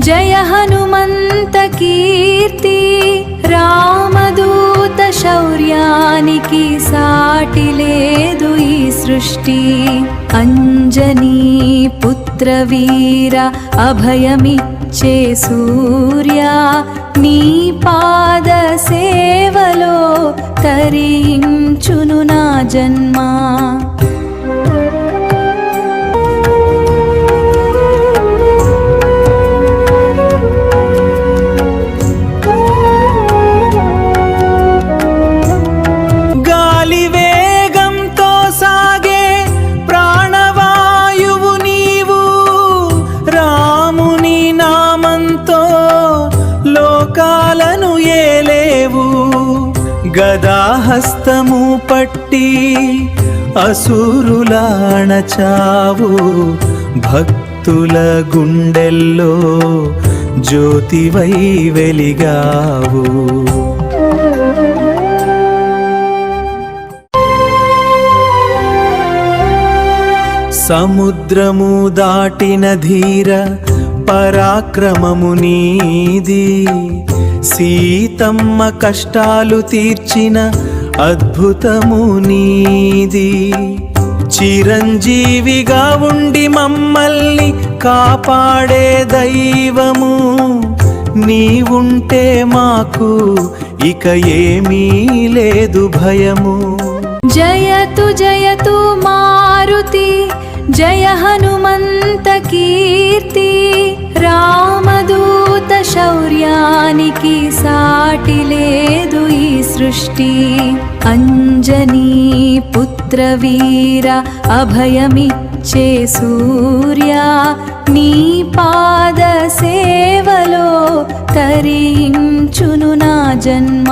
జయ హనుమంత కీర్తి, రామదూత శౌర్యానికి సాటి లేదు ఈ సృష్టి. అంజనీ పుత్ర వీర అభయమిచ్చే సూర్య, నీ పాద సేవలో తరించును నా జన్మ. గాలి వేగంతో సాగే ప్రాణవాయువు నీవు, రాముని నామంతో లోకాలను ఏలేవు. గదాహస్తము పట్టి అసురుల అణచావు, భక్తుల గుండెల్లో జ్యోతివై వెలిగావు. సముద్రము దాటిన ధీర పరాక్రమము నీది, సీతమ్మ కష్టాలు తీర్చిన అద్భుతము నీది. చిరంజీవిగా ఉండి మమ్మల్ని కాపాడే దైవము నీవుంటే మాకు ఇక ఏమీ లేదు భయము. జయతు జయతు మారుతి, జయ హనుమంత కీర్తి, రామదూత శౌర్యానికి సాటి లేదు ఈ సృష్టి. అంజనీ పుత్ర వీర అభయమిచ్చే సూర్య, నీ పాద సేవలో తరించును నా జన్మ.